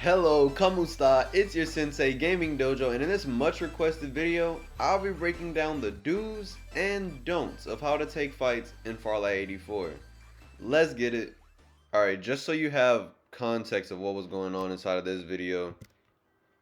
Hello, Kamusta? It's your sensei Gaming Dojo, and in this much requested video, I'll be breaking down the do's and don'ts of how to take fights in Farlight 84. Let's get it. Alright, just so you have context of what was going on inside of this video,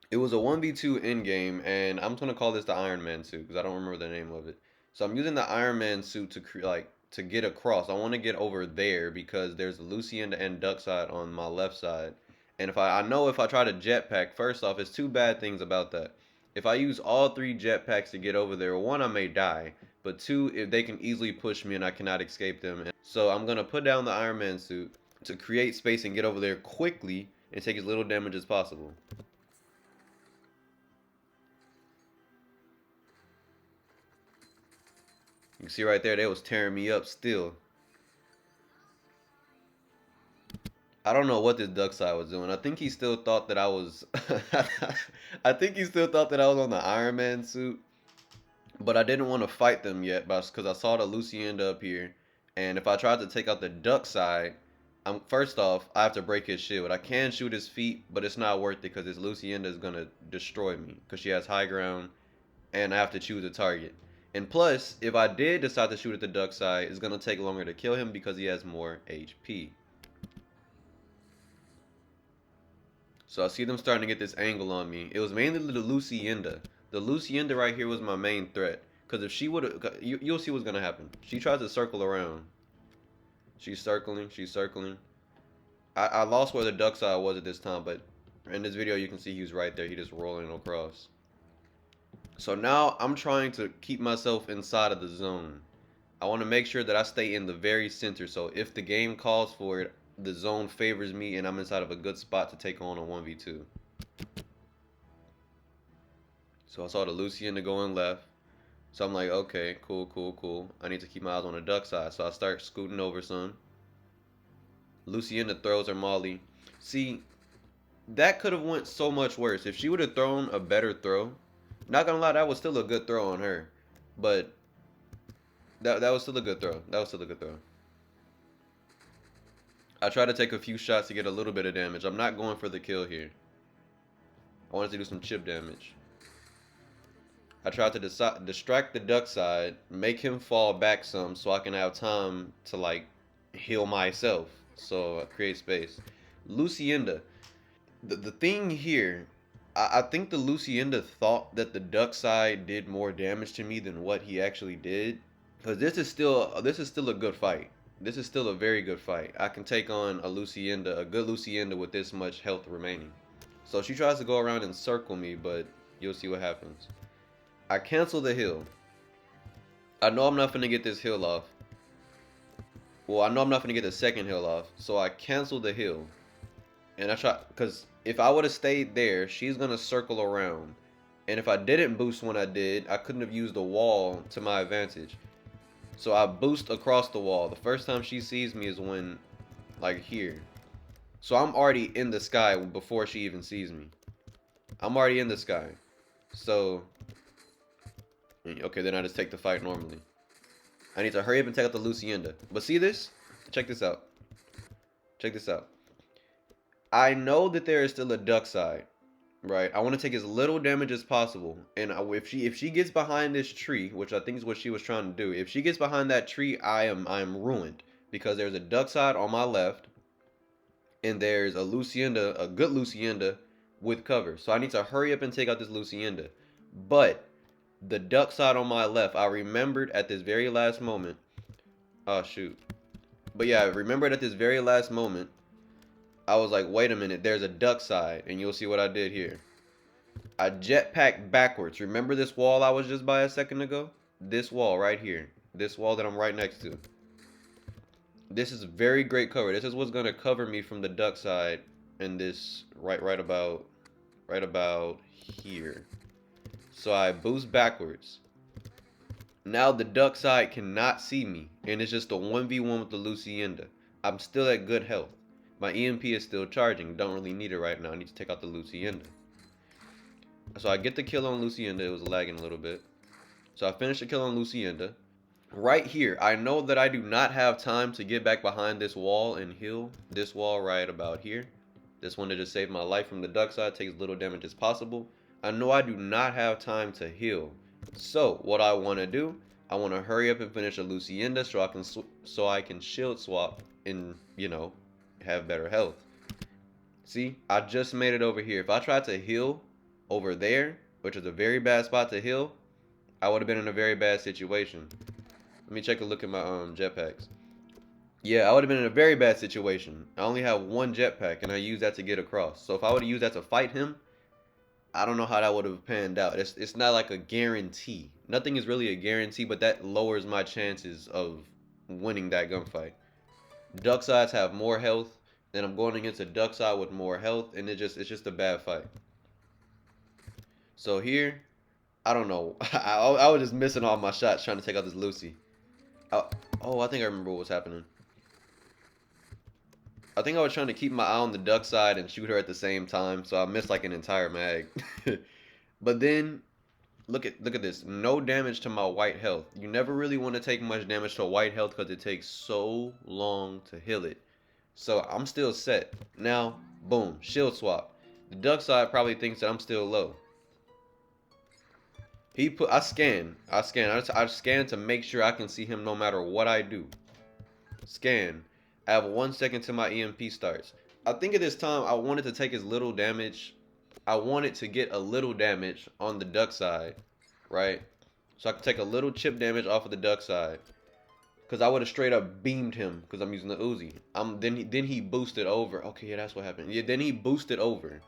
it was a 1v2 in-game, and I'm going to call this the Iron Man suit, because I don't remember the name of it. So I'm using the Iron Man suit to get across. I want to get over there, because there's Lucienda and Duckside on my left side. And I know if I try to jetpack, first off, it's two bad things about that. If I use all three jetpacks to get over there, one, I may die. But two, if they can easily push me and I cannot escape them. So I'm going to put down the Iron Man suit to create space and get over there quickly and take as little damage as possible. You can see right there, they was tearing me up still. I don't know what this Duckside was doing. I think he still thought that I was I think he still thought that I was on the Iron Man suit. But I didn't want to fight them yet because I saw the Lucienda up here. And if I tried to take out the Duckside, first off, I have to break his shield. I can shoot his feet, but it's not worth it because this Lucienda is gonna destroy me because she has high ground and I have to choose a target. And plus, if I did decide to shoot at the Duckside, it's gonna take longer to kill him because he has more HP. So I see them starting to get this angle on me. It was mainly the Lucienda. The Lucienda right here was my main threat. Because if she would have... You'll see what's going to happen. She tries to circle around. She's circling. She's circling. I lost where the Duckside was at this time. But in this video, you can see he was right there. He just rolling across. So now I'm trying to keep myself inside of the zone. I want to make sure that I stay in the very center. So if the game calls for it, the zone favors me and I'm inside of a good spot to take on a 1v2. So I saw the Lucienda going left. So I'm like, okay, cool. I need to keep my eyes on the Duckside. So I start scooting over some. Lucienda throws her molly. See, that could have went so much worse. If she would have thrown a better throw, not gonna lie, that was still a good throw on her. But that was still a good throw. I tried to take a few shots to get a little bit of damage. I'm not going for the kill here. I wanted to do some chip damage. I tried to distract the Duckside, make him fall back some so I can have time to like heal myself. So I create space. Lucienda. The thing here, I think the Lucienda thought that the Duckside did more damage to me than what he actually did. Because this is still a good fight. This is still a very good fight. I can take on a Lucienda, a good Lucienda with this much health remaining. So she tries to go around and circle me, but you'll see what happens. I cancel the heal. I know I'm not finna get this heal off. Well, I know I'm not finna get the second heal off. So I cancel the heal. And I try, because if I would have stayed there, she's gonna circle around. And if I didn't boost when I did, I couldn't have used the wall to my advantage. So I boost across the wall. The first time she sees me is when, like here. So I'm already in the sky before she even sees me. I'm already in the sky. So, okay, then I just take the fight normally. I need to hurry up and take out the Lucienda. But see this? Check this out. Check this out. I know that there is still a Duckside. Right, I want to take as little damage as possible, and if she gets behind this tree, which I think is what she was trying to do, if she gets behind that tree, I am ruined because there's a Duckside on my left, and there's a Lucienda, a good Lucienda with cover. So I need to hurry up and take out this Lucienda. But the Duckside on my left, I remembered at this very last moment. Oh shoot! But yeah, I remembered at this very last moment. I was like, wait a minute, there's a Duckside, and you'll see what I did here. I jetpacked backwards. Remember this wall I was just by a second ago? This wall right here. This wall that I'm right next to. This is very great cover. This is what's going to cover me from the Duckside and this right about here. So I boost backwards. Now the Duckside cannot see me, and it's just a 1v1 with the Lucienda. I'm still at good health. My EMP is still charging. Don't really need it right now. I need to take out the Lucienda. So I get the kill on Lucienda. It was lagging a little bit. So I finished the kill on Lucienda. Right here, I know that I do not have time to get back behind this wall and heal. This wall right about here. This one to just save my life from the duck side, takes little damage as possible. I know I do not have time to heal. So what I want to do, I want to hurry up and finish a Lucienda so I can shield swap and, you know, have better health. See, I just made it over here. If I tried to heal over there, which is a very bad spot to heal, I would have been in a very bad situation. Let me take a look at my jetpacks. Yeah, I would have been in a very bad situation. I only have one jetpack, and I use that to get across. So if I would have used that to fight him, I don't know how that would have panned out. It's not like a guarantee. Nothing is really a guarantee, but that lowers my chances of winning that gunfight. Duck sides have more health, then I'm going against a duck side with more health, and it's just a bad fight. So here, I don't know. I was just missing all my shots trying to take out this Lucy. Oh, I think I remember what was happening. I think I was trying to keep my eye on the duck side and shoot her at the same time, so I missed like an entire mag. But then, look at this. No damage to my white health. You never really want to take much damage to white health because it takes so long to heal it. So I'm still set. Now, boom, shield swap. The duck side probably thinks that I'm still low. I scan to make sure I can see him no matter what I do. Scan. I have 1 second till my EMP starts. I think at this time I wanted to take as little damage. I wanted to get a little damage on the duck side, right? So I could take a little chip damage off of the duck side. Because I would have straight up beamed him because I'm using the Uzi. Then he boosted over. Okay, yeah, that's what happened. Yeah, then he boosted over.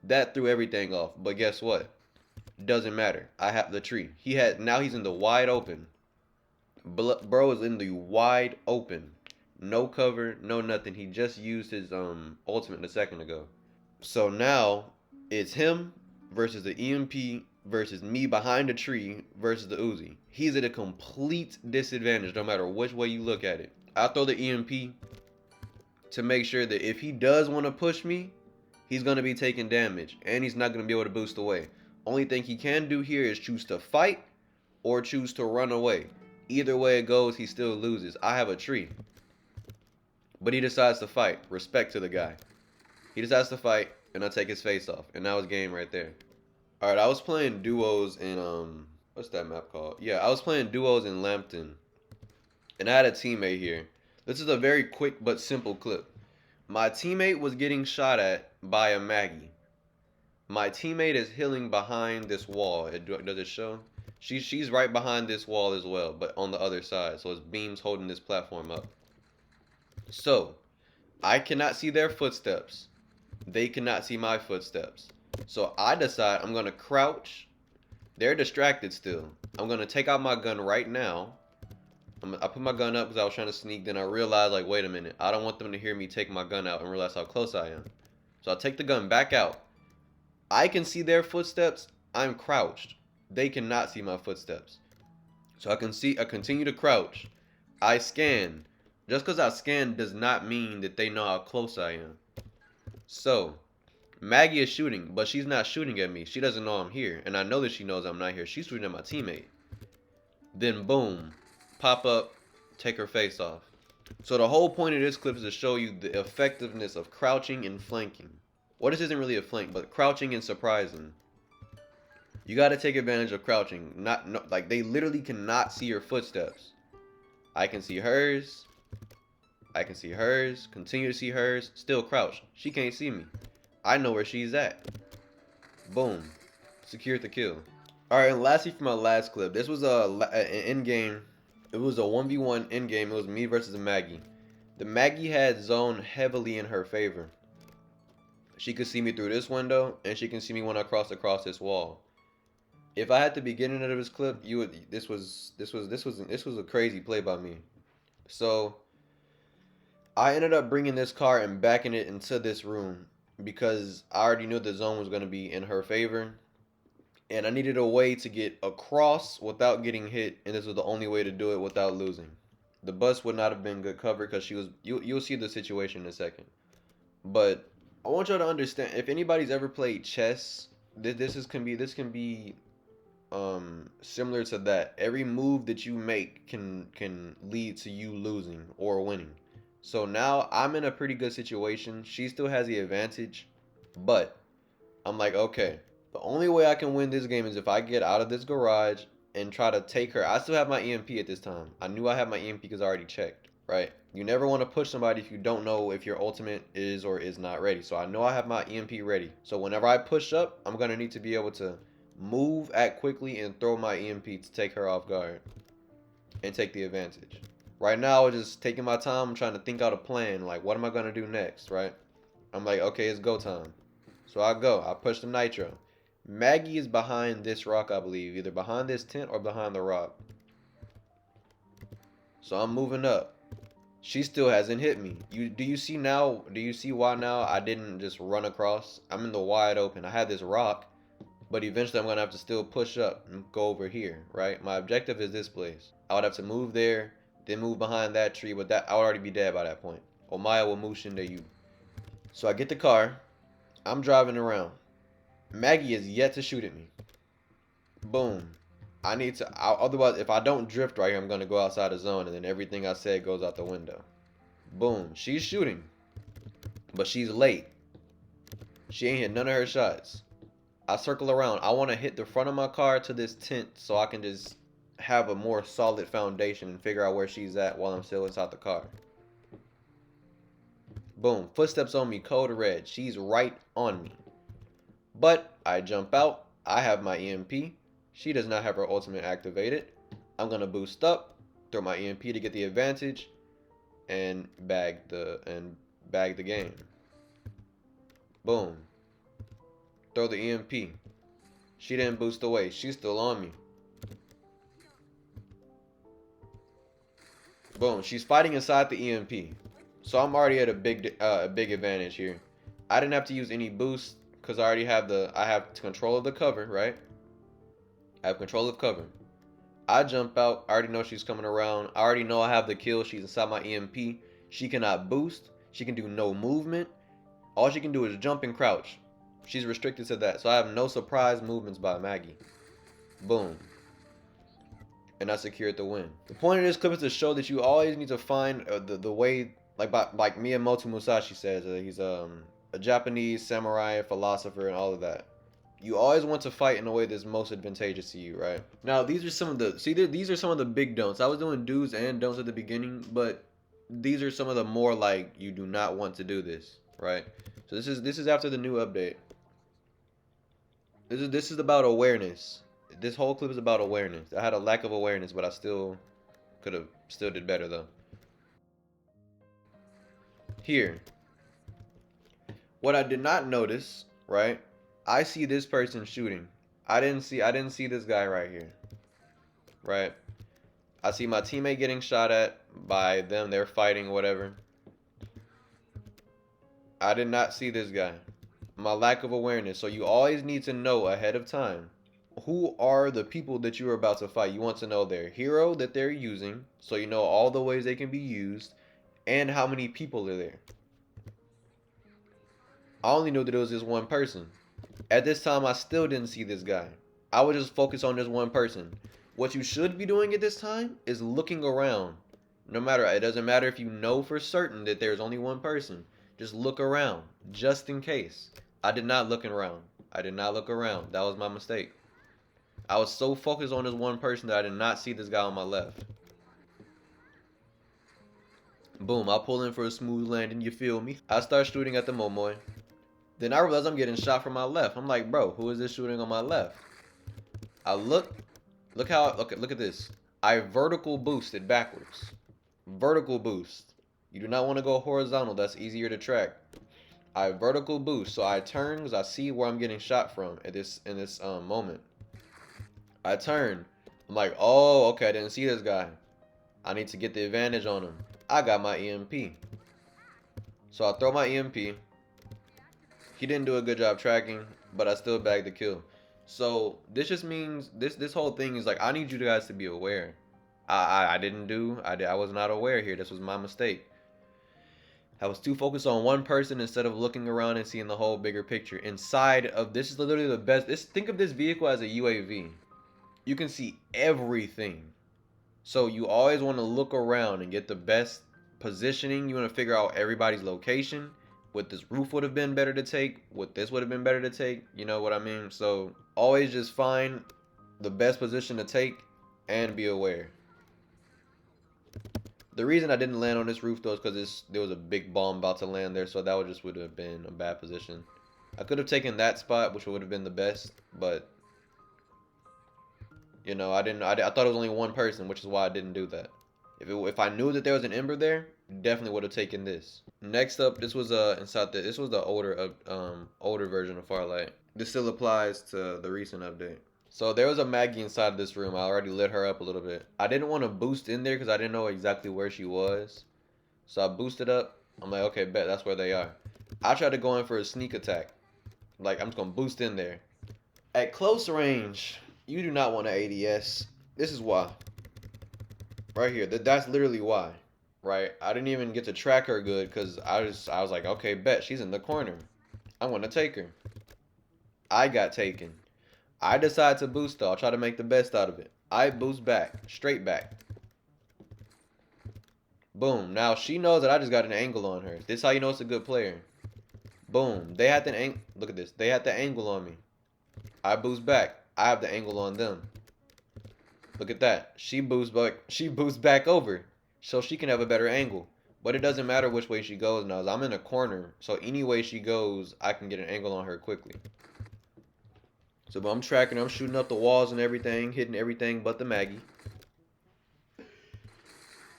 That threw everything off. But guess what? Doesn't matter. I have the tree. Now he's in the wide open. Bro is in the wide open. No cover, no nothing. He just used his ultimate a second ago. So now it's him versus the EMP versus me behind a tree versus the Uzi. He's at a complete disadvantage no matter which way you look at it. I'll throw the EMP to make sure that if he does want to push me, he's going to be taking damage and he's not going to be able to boost away. Only thing he can do here is choose to fight or choose to run away. Either way it goes, he still loses. I have a tree. But he decides to fight. Respect to the guy. He decides to fight, and I take his face off. And that was game right there. Alright, I was playing duos in, what's that map called? Yeah, I was playing duos in Lambton. And I had a teammate here. This is a very quick but simple clip. My teammate was getting shot at by a Maggie. My teammate is healing behind this wall. Does it show? She's right behind this wall as well, but on the other side. So it's beams holding this platform up. So, I cannot see their footsteps. They cannot see my footsteps. So I decide I'm going to crouch. They're distracted still. I'm going to take out my gun right now. I put my gun up because I was trying to sneak. Then I realized, like, wait a minute. I don't want them to hear me take my gun out and realize how close I am. So I take the gun back out. I can see their footsteps. I'm crouched. They cannot see my footsteps. So I continue to crouch. I scan. Just because I scan does not mean that they know how close I am. So, Maggie is shooting, but she's not shooting at me. She doesn't know I'm here. And I know that she knows I'm not here. She's shooting at my teammate. Then boom. Pop up. Take her face off. So the whole point of this clip is to show you the effectiveness of crouching and flanking. Well, this isn't really a flank, but crouching and surprising. You got to take advantage of crouching. Like, they literally cannot see your footsteps. I can see hers. I can see hers, continue to see hers, still crouch. She can't see me. I know where she's at. Boom. Secured the kill. Alright, and lastly for my last clip. This was an in-game. It was a 1v1 in-game. It was me versus a Maggie. The Maggie had zone heavily in her favor. She could see me through this window, and she can see me when I cross across this wall. If I had the beginning of this clip, this was a crazy play by me. So I ended up bringing this car and backing it into this room because I already knew the zone was going to be in her favor. And I needed a way to get across without getting hit. And this was the only way to do it without losing. The bus would not have been good cover because she was... You'll see the situation in a second. But I want y'all to understand, if anybody's ever played chess, this can be similar to that. Every move that you make can lead to you losing or winning. So now I'm in a pretty good situation. She still has the advantage. But I'm like, okay, the only way I can win this game is if I get out of this garage and try to take her. I still have my EMP at this time. I knew I had my EMP because I already checked, right? You never want to push somebody if you don't know if your ultimate is or is not ready. So I know I have my EMP ready. So whenever I push up, I'm going to need to be able to move, act quickly, and throw my EMP to take her off guard and take the advantage. Right now, I was just taking my time. I'm trying to think out a plan. Like, what am I going to do next, right? I'm like, okay, it's go time. So I go. I push the nitro. Maggie is behind this rock, I believe. Either behind this tent or behind the rock. So I'm moving up. She still hasn't hit me. Do you see now? Do you see why now I didn't just run across? I'm in the wide open. I had this rock, but eventually I'm going to have to still push up and go over here, right? My objective is this place. I would have to move there, then move behind that tree, but that I would already be dead by that point. Omaya will move into you. So I get the car. I'm driving around. Maggie is yet to shoot at me. Boom. I need to, otherwise, if I don't drift right here, I'm going to go outside the zone, and then everything I said goes out the window. Boom. She's shooting, but she's late. She ain't hit none of her shots. I circle around. I want to hit the front of my car to this tent so I can just have a more solid foundation and figure out where she's at while I'm still inside the car. Boom. Footsteps on me, code red. She's right on me. But I jump out. I have my EMP. She does not have her ultimate activated. I'm going to boost up, throw my EMP to get the advantage, and bag the game. Boom. Throw the EMP. She didn't boost away. She's still on me. Boom. She's fighting inside the EMP. So I'm already at a big advantage here. I didn't have to use any boost because I have control of the cover, right? I have control of cover. I jump out. I already know she's coming around. I already know I have the kill. She's inside my EMP. She cannot boost. She can do no movement. All she can do is jump and crouch. She's restricted to that. So I have no surprise movements by Maggie. Boom. And I secured the win. The point of this clip is to show that you always need to find the way, like Miyamoto Musashi says, he's a Japanese samurai, philosopher, and all of that. You always want to fight in a way that's most advantageous to you, right? Now, these are some of the big don'ts. I was doing do's and don'ts at the beginning, but these are some of the more like you do not want to do this, right? So this is after the new update. This is about awareness. This whole clip is about awareness. I had a lack of awareness, but I still did better though. Here. What I did not notice, right? I see this person shooting. I didn't see this guy right here. Right? I see my teammate getting shot at by them. They're fighting, whatever. I did not see this guy. My lack of awareness. So you always need to know ahead of time who are the people that you are about to fight. You want to know their hero that they're using, so you know all the ways they can be used, and how many people are there. I only knew that it was this one person. At this time, I still didn't see this guy. I would just focus on this one person. What you should be doing at this time is looking around. No matter, it doesn't matter if you know for certain that there's only one person. Just look around, just in case. I did not look around. I did not look around. That was my mistake. I was so focused on this one person that I did not see this guy on my left. Boom, I pull in for a smooth landing, you feel me? I start shooting at the Momoy. Then I realize I'm getting shot from my left. I'm like, bro, who is this shooting on my left? I look at this. I vertical boosted backwards. Vertical boost. You do not want to go horizontal. That's easier to track. I vertical boost. So I turn because I see where I'm getting shot from in this moment. I turn. I'm like, oh, okay, I didn't see this guy. I need to get the advantage on him. I got my EMP. So I throw my EMP. He didn't do a good job tracking, but I still bagged the kill. So this just means this whole thing is like, I need you guys to be aware. I was not aware here. This was my mistake. I was too focused on one person instead of looking around and seeing the whole bigger picture. Inside of this is literally the best. Think of this vehicle as a UAV. You can see everything. So you always want to look around and get the best positioning. You want to figure out everybody's location what this roof would have been better to take, what this would have been better to take, you know what I mean? So always just find the best position to take and be aware. The reason I didn't land on this roof though is because there was a big bomb about to land there, so that would have been a bad position. I could have taken that spot, which would have been the best, but you know, I thought it was only one person, which is why I didn't do that. If I knew that there was an ember there, definitely would have taken this. Next up, this was this was the older version of Farlight. This still applies to the recent update. So there was a Maggie inside of this room. I already lit her up a little bit. I didn't want to boost in there because I didn't know exactly where she was. So I boosted up. I'm like, okay, bet that's where they are. I tried to go in for a sneak attack. Like, I'm just gonna boost in there. At close range, you do not want to ADS. This is why. Right here. That's literally why. Right? I didn't even get to track her good because I was like, okay, bet she's in the corner. I'm gonna take her. I got taken. I decide to boost though. I'll try to make the best out of it. I boost back. Straight back. Boom. Now she knows that I just got an angle on her. This is how you know it's a good player. Boom. They had the look at this. They had the angle on me. I boost back. I have the angle on them. Look at that. She boosts back over. So she can have a better angle. But it doesn't matter which way she goes now. I'm in a corner. So any way she goes, I can get an angle on her quickly. So I'm tracking her. I'm shooting up the walls and everything. Hitting everything but the Maggie.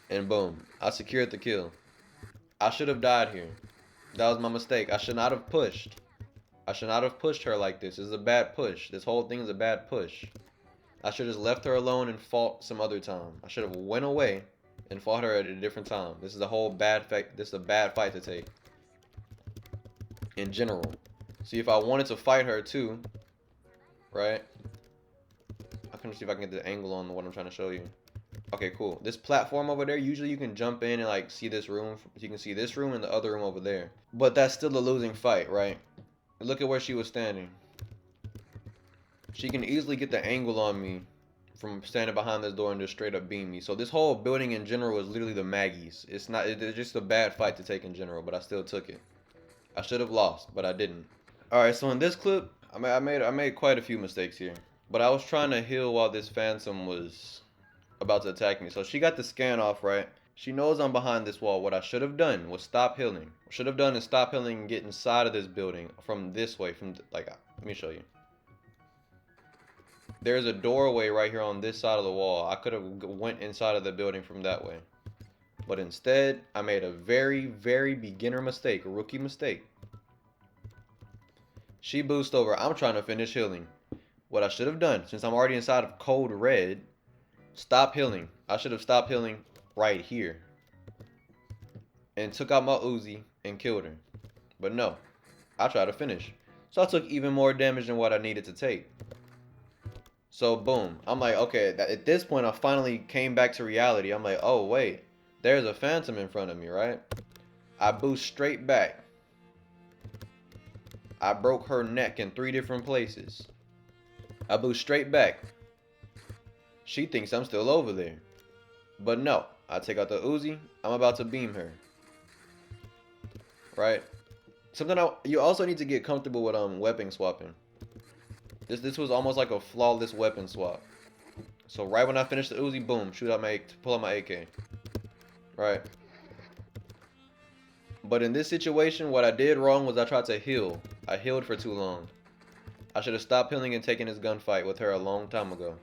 And boom. I secured the kill. I should have died here. That was my mistake. I should not have pushed. I should not have pushed her like this. This is a bad push. This whole thing is a bad push. I should have just left her alone and fought some other time. I should have went away and fought her at a different time. This is a whole bad fight. This is a bad fight to take. In general. See, if I wanted to fight her too, right? I can see if I can get the angle on what I'm trying to show you. Okay, cool. This platform over there, usually you can jump in and like see this room. You can see this room and the other room over there. But that's still a losing fight, right? Look at where she was standing. She can easily get the angle on me from standing behind this door and just straight up beam me. So this whole building in general is literally the Maggies. It's just a bad fight to take in general, but I still took it. I should have lost, but I didn't. Alright, so in this clip, I made quite a few mistakes here. But I was trying to heal while this Phantom was about to attack me. So she got the scan off, right? She knows I'm behind this wall. What I should have done was stop healing. What I should have done is stop healing and get inside of this building from this way. Let me show you. There's a doorway right here on this side of the wall. I could have went inside of the building from that way. But instead, I made a very, very beginner mistake. A rookie mistake. She boosted over. I'm trying to finish healing. What I should have done, since I'm already inside of code red, stop healing. I should have stopped healing right here. And took out my Uzi and killed her. But no. I tried to finish. So I took even more damage than what I needed to take. So boom. I'm like, okay, at this point I finally came back to reality. I'm like, oh wait. There's a Phantom in front of me, right? I boost straight back. I broke her neck in 3 different places. I boost straight back. She thinks I'm still over there. But no. I take out the Uzi. I'm about to beam her. Right? You also need to get comfortable with weapon swapping. This was almost like a flawless weapon swap. So right when I finish the Uzi, boom, pull out my AK. Right. But in this situation, what I did wrong was I tried to heal. I healed for too long. I should have stopped healing and taken this gunfight with her a long time ago.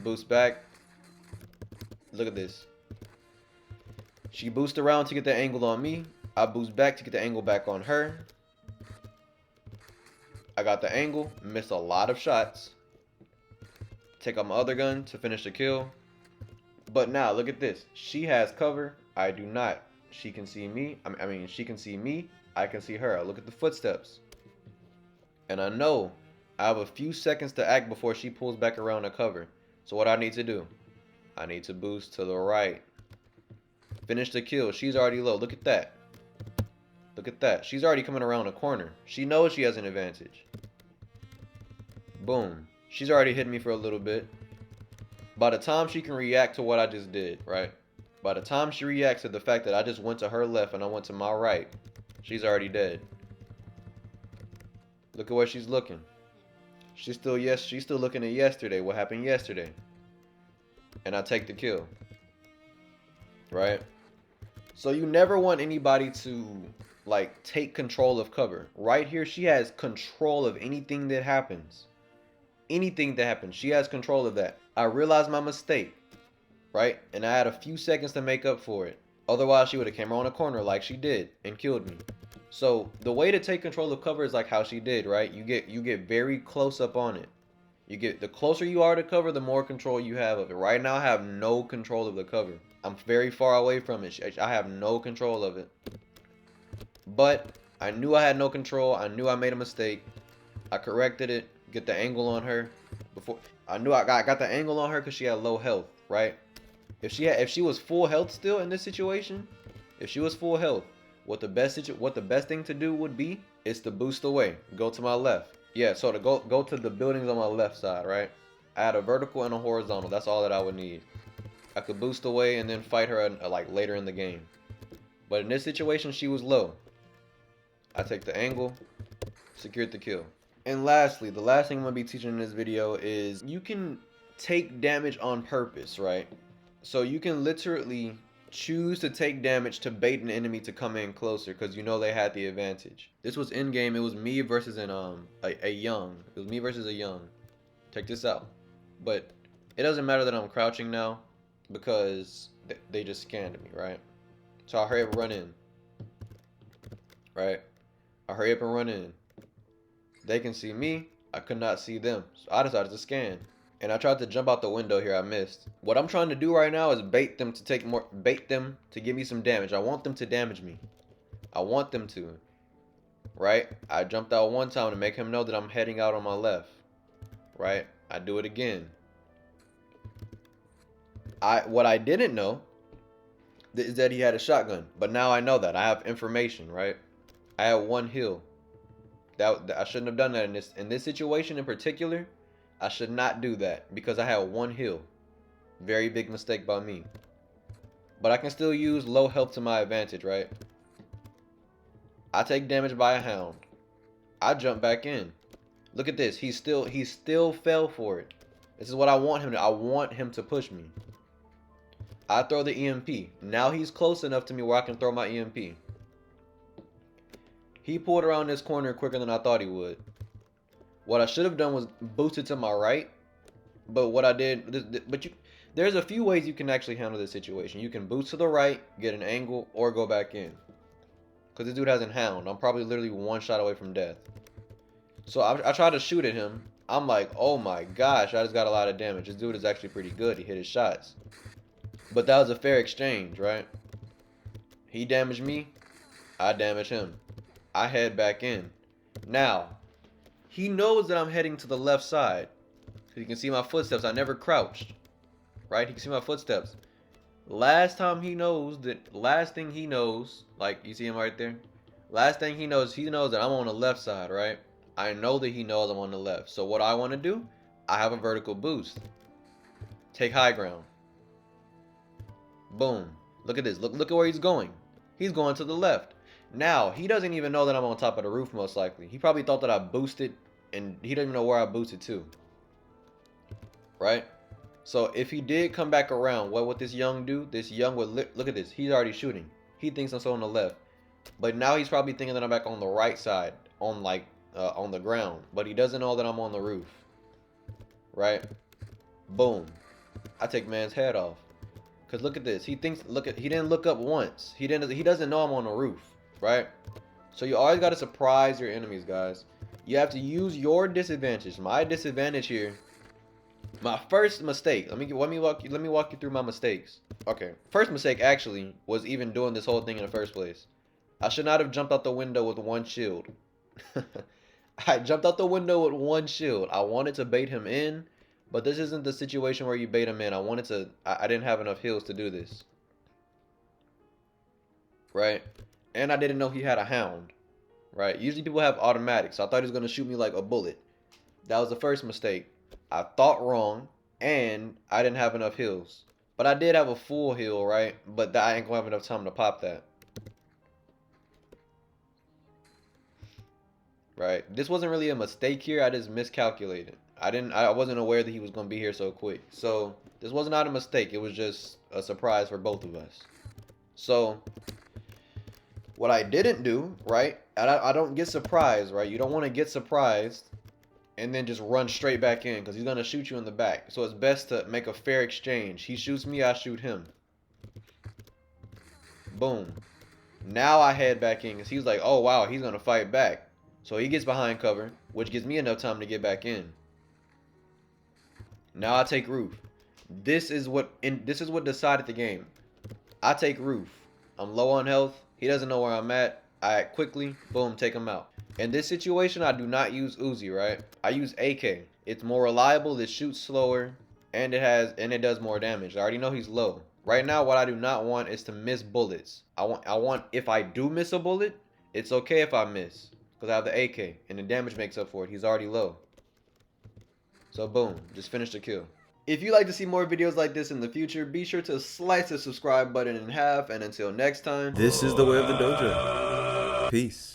Boost back. Look at this. She boosts around to get the angle on me. I boost back to get the angle back on her. I got the angle, missed a lot of shots. Take out my other gun to finish the kill. But now, look at this. She has cover. I do not. She can see me. She can see me. I can see her. Look at the footsteps. And I know I have a few seconds to act before she pulls back around the cover. So what I need to do? I need to boost to the right. Finish the kill. She's already low. Look at that. Look at that. She's already coming around a corner. She knows she has an advantage. Boom. She's already hit me for a little bit. By the time she can react to what I just did, right? By the time she reacts to the fact that I just went to her left and I went to my right, she's already dead. Look at where she's looking. She's still looking at yesterday. What happened yesterday? And I take the kill. Right? So you never want anybody to like take control of cover. Right here, she has control of anything that happens. Anything that happens, she has control of that. I realized my mistake, right? And I had a few seconds to make up for it. Otherwise, she would have came around the corner like she did and killed me. So the way to take control of cover is like how she did, right? You get very close up on it. The closer you are to cover, the more control you have of it. Right now, I have no control of the cover. I'm very far away from it. I have no control of it. But I knew I had no control. I knew I made a mistake. I corrected it. Get the angle on her. Before I knew I got the angle on her because she had low health, right? If she was full health still in this situation, if she was full health, what the best thing to do would be is to boost away. Go to my left. Yeah, so to go to the buildings on my left side, right? I had a vertical and a horizontal. That's all that I would need. I could boost away and then fight her like later in the game. But in this situation, she was low. I take the angle, secured the kill. And lastly, the last thing I'm going to be teaching in this video is you can take damage on purpose, right? So you can literally choose to take damage to bait an enemy to come in closer because you know they had the advantage. This was in game. It was me versus a young. It was me versus a young. Check this out. But it doesn't matter that I'm crouching now because they just scanned me, right? So I hurry up and run in. Right? I hurry up and run in. They can see me. I could not see them. So I decided to scan. And I tried to jump out the window here. I missed. What I'm trying to do right now is bait them to give me some damage. I want them to damage me. I want them to. Right? I jumped out one time to make him know that I'm heading out on my left. Right? I do it again. What I didn't know is that he had a shotgun. But now I know that. I have information, right? I had one heal. That I shouldn't have done that in this situation in particular. I should not do that because I had one heal. Very big mistake by me. But I can still use low health to my advantage, right? I take damage by a hound. I jump back in. Look at this. He still fell for it. This is what I want him to. I want him to push me. I throw the EMP. Now he's close enough to me where I can throw my EMP. He pulled around this corner quicker than I thought he would. What I should have done was boosted to my right. But what I did... there's a few ways you can actually handle this situation. You can boost to the right, get an angle, or go back in. Because this dude has a hound. I'm probably literally one shot away from death. So I tried to shoot at him. I'm like, oh my gosh, I just got a lot of damage. This dude is actually pretty good. He hit his shots. But that was a fair exchange, right? He damaged me. I damaged him. I head back in. Now, he knows that I'm heading to the left side. You can see my footsteps. I never crouched. Right? He can see my footsteps. Last thing he knows, like you see him right there? Last thing he knows that I'm on the left side, right? I know that he knows I'm on the left. So what I want to do, I have a vertical boost. Take high ground. Boom. Look at this. Look at where he's going. He's going to the left. Now, he doesn't even know that I'm on top of the roof, most likely. He probably thought that I boosted, and he doesn't even know where I boosted to. Right? So, if he did come back around, what would this young do? This young would, look at this. He's already shooting. He thinks I'm still on the left. But now he's probably thinking that I'm back on the right side, on the ground. But he doesn't know that I'm on the roof. Right? Boom. I take man's head off. Because look at this. He didn't look up once. He doesn't know I'm on the roof. Right? So you always got to surprise your enemies, guys. You have to use your disadvantage. My disadvantage here, my first mistake. Let me walk you through my mistakes. Okay. First mistake actually was even doing this whole thing in the first place. I should not have jumped out the window with one shield. I jumped out the window with one shield. I wanted to bait him in, but this isn't the situation where you bait him in. I didn't have enough heals to do this. Right? And I didn't know he had a hound. Right? Usually people have automatics. So I thought he was going to shoot me like a bullet. That was the first mistake. I thought wrong. And I didn't have enough heals. But I did have a full heal, right? But I ain't gonna have enough time to pop that. Right? This wasn't really a mistake here. I just miscalculated. I wasn't aware that he was gonna be here so quick. So this was not a mistake. It was just a surprise for both of us. So what I didn't do, right? I don't get surprised, right? You don't want to get surprised and then just run straight back in because he's going to shoot you in the back. So it's best to make a fair exchange. He shoots me, I shoot him. Boom. Now I head back in because he's like, oh, wow, he's going to fight back. So he gets behind cover, which gives me enough time to get back in. Now I take roof. This is what decided the game. I take roof. I'm low on health. He doesn't know where I'm at. I act quickly. Boom, take him out. In this situation, I do not use Uzi, right? I use AK. It's more reliable, it shoots slower, and it does more damage. I already know he's low. Right now, what I do not want is to miss bullets. I want if I do miss a bullet, it's okay if I miss. Because I have the AK, and the damage makes up for it. He's already low. So boom, just finish the kill. If you'd like to see more videos like this in the future, be sure to slice the subscribe button in half, and until next time, This is the way of the dojo. Peace.